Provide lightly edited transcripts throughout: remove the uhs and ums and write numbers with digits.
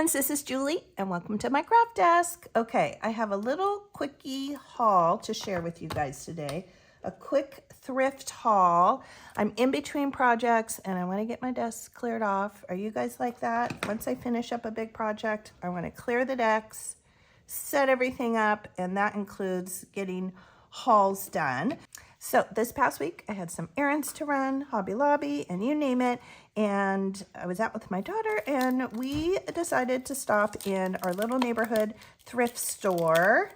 friends, this is Julie and welcome to my craft desk. Okay, I have a little quickie haul to share with you guys today. A quick thrift haul. I'm in between projects and I want to get my desk cleared off. Are you guys like that? Once I finish up a big project, I want to clear the decks, set everything up, and that includes getting hauls done. So this past week, I had some errands to run, Hobby Lobby, and you name it. And I was out with my daughter, and we decided to stop in our little neighborhood thrift store.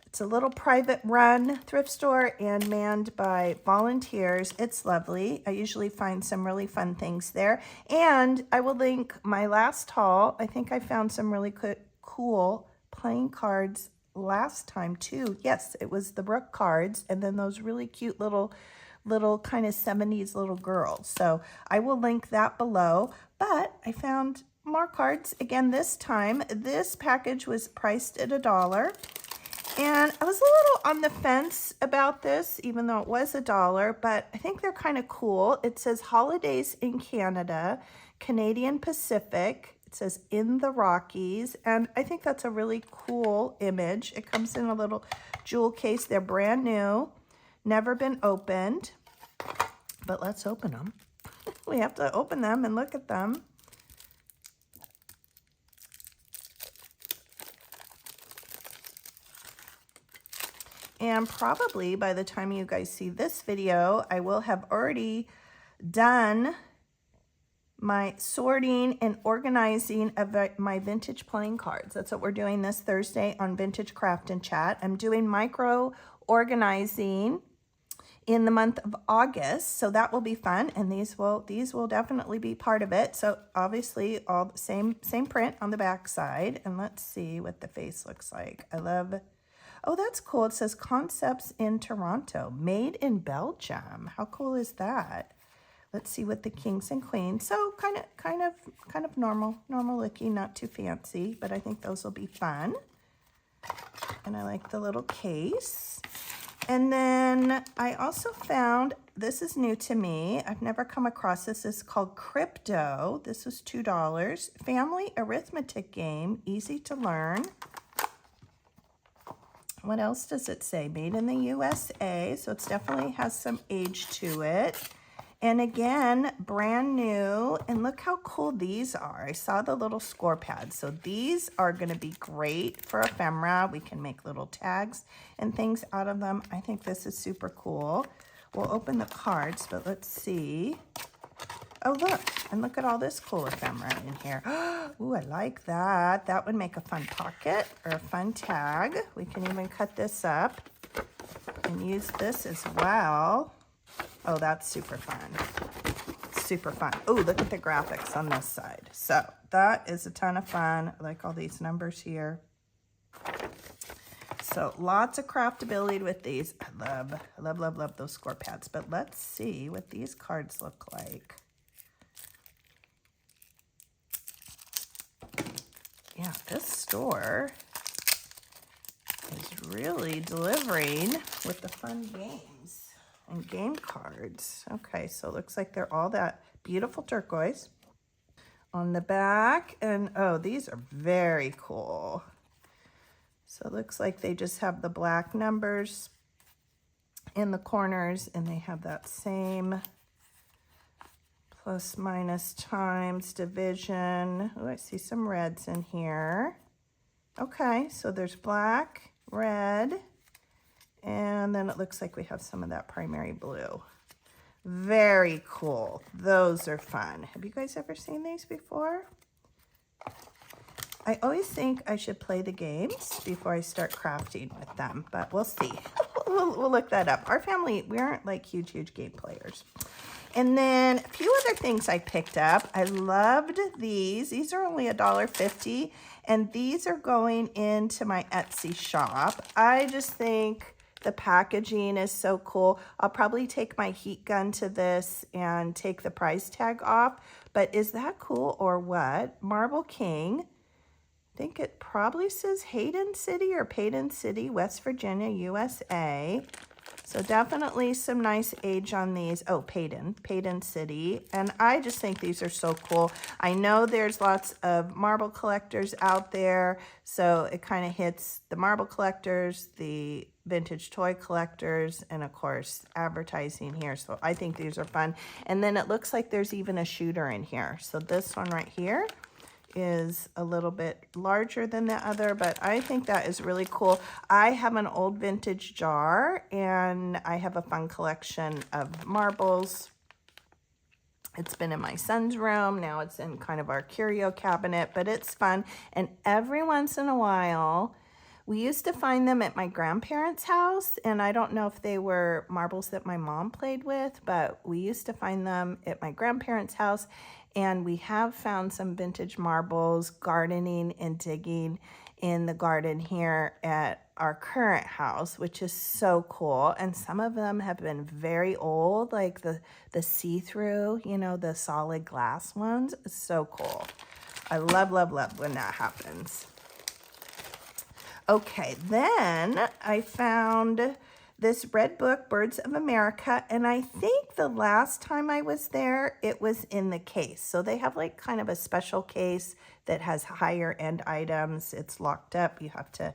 It's a little private run thrift store and manned by volunteers. It's lovely. I usually find some really fun things there. And I will link my last haul. I think I found some really cool playing cards last time too. Yes, it was the Brooke cards, and then those really cute little kind of 70s little girls. So I will link that below. But I found more cards again this time. This package was priced at $1, and I was a little on the fence about this, even though it was $1, but I think they're kind of cool. It says Holidays in Canada, Canadian Pacific. It says in the Rockies, and I think that's a really cool image. It comes in a little jewel case. They're brand new, never been opened, but let's open them. We have to open them and look at them. And probably by the time you guys see this video, I will have already done my sorting and organizing of my vintage playing cards. That's what we're doing this Thursday on Vintage Craft and Chat. I'm doing micro organizing in the month of August, so that will be fun, and these will definitely be part of it. So obviously all the same print on the back side, and let's see what the face looks like. I love, oh, that's cool. It says Concepts in Toronto, made in Belgium. How cool is that? Let's see what the kings and queens. So kind of normal looking, not too fancy, but I think those will be fun. And I like the little case. And then I also found, this is new to me. I've never come across this. It's called Krypto. This was $2. Family arithmetic game, easy to learn. What else does it say? Made in the USA. So it definitely has some age to it. And again, brand new, and look how cool these are. I saw the little score pads. So these are gonna be great for ephemera. We can make little tags and things out of them. I think this is super cool. We'll open the cards, but let's see. Oh, look, and look at all this cool ephemera in here. Ooh, I like that. That would make a fun pocket or a fun tag. We can even cut this up and use this as well. Oh, that's super fun. Super fun. Oh, look at the graphics on this side. So that is a ton of fun. I like all these numbers here. So lots of craftability with these. I love those score pads. But let's see what these cards look like. Yeah, this store is really delivering with the fun games and game cards. Okay, so it looks like they're all that beautiful turquoise on the back. And oh, these are very cool. So it looks like they just have the black numbers in the corners, and they have that same plus, minus, times, division. Oh, I see some reds in here. Okay, so there's black, red, and then it looks like we have some of that primary blue. Very cool. Those are fun. Have you guys ever seen these before? I always think I should play the games before I start crafting with them, but we'll see. We'll look that up. Our family, we aren't like huge game players. And then a few other things I picked up. I loved these. These are only $1.50, and these are going into my Etsy shop. I just think the packaging is so cool. I'll probably take my heat gun to this and take the price tag off, but is that cool or what? Marble King. I think it probably says Hayden City or Payton City, West Virginia, USA. So definitely some nice age on these. Oh, Payton City. And I just think these are so cool. I know there's lots of marble collectors out there, so it kind of hits the marble collectors, the vintage toy collectors, and of course advertising here. So I think these are fun. And then it looks like there's even a shooter in here. So this one right here is a little bit larger than the other, but I think that is really cool. I have an old vintage jar, and I have a fun collection of marbles. It's been in my son's room. Now it's in kind of our curio cabinet, but it's fun. And every once in a while, we used to find them at my grandparents' house, and I don't know if they were marbles that my mom played with, but we used to find them at my grandparents' house. And we have found some vintage marbles gardening and digging in the garden here at our current house, which is so cool. And some of them have been very old, like the see-through, you know, the solid glass ones. It's so cool. I love, love, love when that happens. Okay, then I found this red book, Birds of America, and I think the last time I was there, it was in the case. So they have like kind of a special case that has higher end items. It's locked up. You have to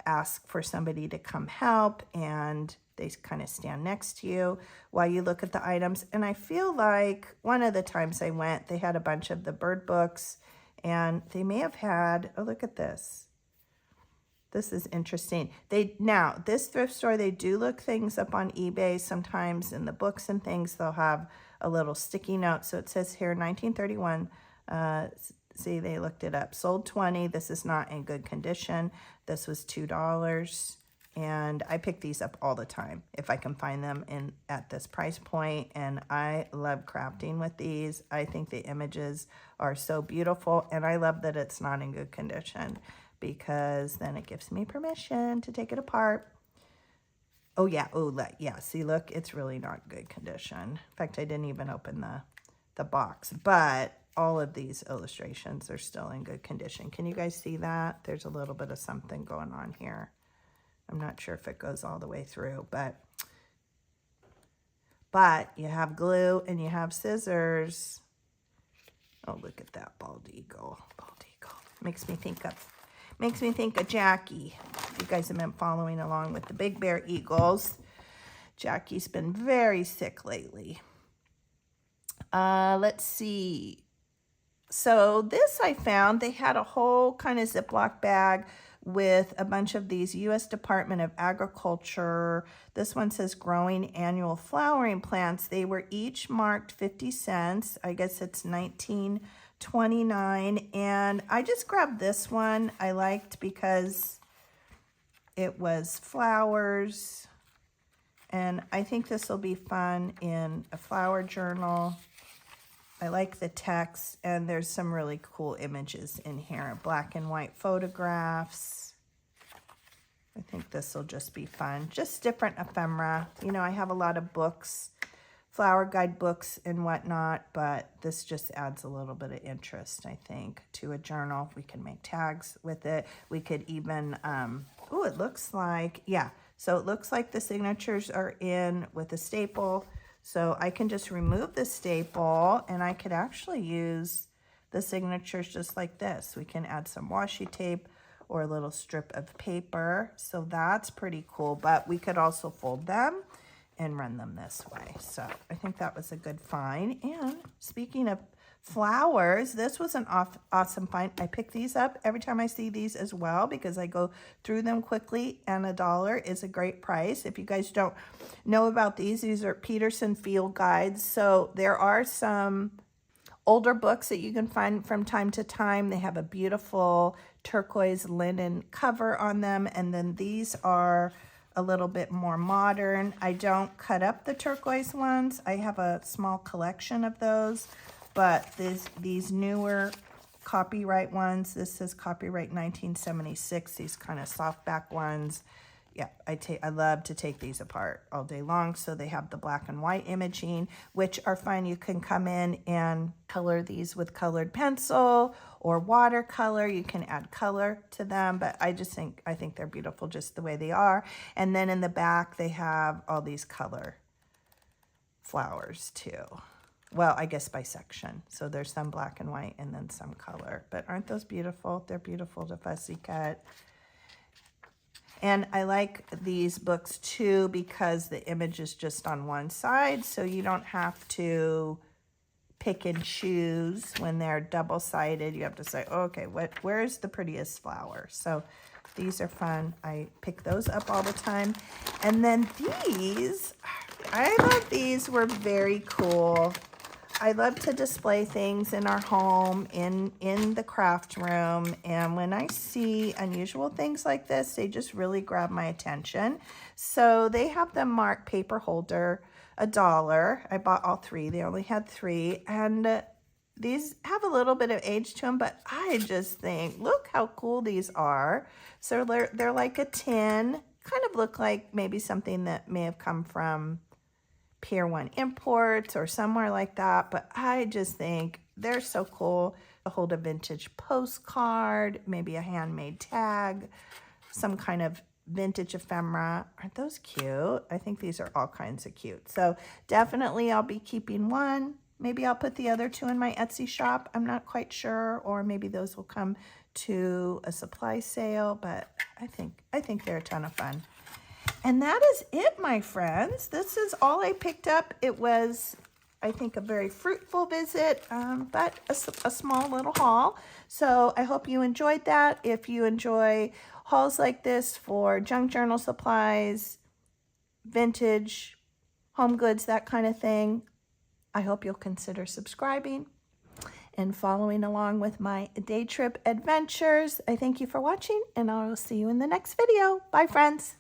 ask for somebody to come help, and they kind of stand next to you while you look at the items. And I feel like one of the times I went, they had a bunch of the bird books, and they may have had, oh, look at this. This is interesting. Now, this thrift store, they do look things up on eBay. Sometimes in the books and things, they'll have a little sticky note. So it says here, 1931. See, they looked it up. Sold 20. This is not in good condition. This was $2. And I pick these up all the time if I can find them at this price point. And I love crafting with these. I think the images are so beautiful. And I love that it's not in good condition, because then it gives me permission to take it apart. Oh, yeah. Oh, yeah. See, look, it's really not good condition. In fact, I didn't even open the box. But all of these illustrations are still in good condition. Can you guys see that? There's a little bit of something going on here. I'm not sure if it goes all the way through, but you have glue and you have scissors. Oh, look at that bald eagle. Bald eagle. Makes me think of Jackie. You guys have been following along with the Big Bear Eagles. Jackie's been very sick lately. Let's see. So this I found, they had a whole kind of Ziploc bag with a bunch of these U.S. Department of Agriculture. This one says growing annual flowering plants. They were each marked 50 cents. I guess it's $19.29. And I just grabbed this one. I liked because it was flowers. And I think this will be fun in a flower journal. I like the text, and there's some really cool images in here. Black and white photographs. I think this will just be fun. Just different ephemera. You know, I have a lot of books, flower guide books and whatnot, but this just adds a little bit of interest, I think, to a journal. We can make tags with it. We could even, oh, it looks like, yeah. So it looks like the signatures are in with a staple. So I can just remove the staple, and I could actually use the signatures just like this. We can add some washi tape or a little strip of paper. So that's pretty cool, but we could also fold them and run them this way. So I think that was a good find. And speaking of flowers, this was an awesome find. I pick these up every time I see these as well, because I go through them quickly, and $1 is a great price. If you guys don't know about these are Peterson field guides. So there are some older books that you can find from time to time. They have a beautiful turquoise linen cover on them, and then these are a little bit more modern. I don't cut up the turquoise ones. I have a small collection of those. But these newer copyright ones, this says copyright 1976, these kind of softback ones, yeah, I love to take these apart all day long. So they have the black and white imaging, which are fine. You can come in and color these with colored pencil or watercolor. You can add color to them, but I think they're beautiful just the way they are. And then in the back, they have all these color flowers too. Well, I guess by section. So there's some black and white and then some color. But aren't those beautiful? They're beautiful to fussy cut. And I like these books too because the image is just on one side, so you don't have to pick and choose when they're double-sided. You have to say, okay, where's the prettiest flower? So these are fun. I pick those up all the time. And then these, I thought these were very cool. I love to display things in our home, in the craft room, and when I see unusual things like this, they just really grab my attention. So they have them marked paper holder $1. I bought all 3. They only had 3, and these have a little bit of age to them, but I just think, look how cool these are. So they're like a tin, kind of look like maybe something that may have come from Pier 1 Imports or somewhere like that, but I just think they're so cool to hold a vintage postcard, maybe a handmade tag, some kind of vintage ephemera. Aren't those cute? I think these are all kinds of cute. So definitely I'll be keeping one. Maybe I'll put the other 2 in my Etsy shop. I'm not quite sure, or maybe those will come to a supply sale, but I think they're a ton of fun. And that is it, my friends. This is all I picked up. It was, I think, a very fruitful visit, but a small little haul. So I hope you enjoyed that. If you enjoy hauls like this for junk journal supplies, vintage, home goods, that kind of thing, I hope you'll consider subscribing and following along with my day trip adventures. I thank you for watching, and I will see you in the next video. Bye, friends.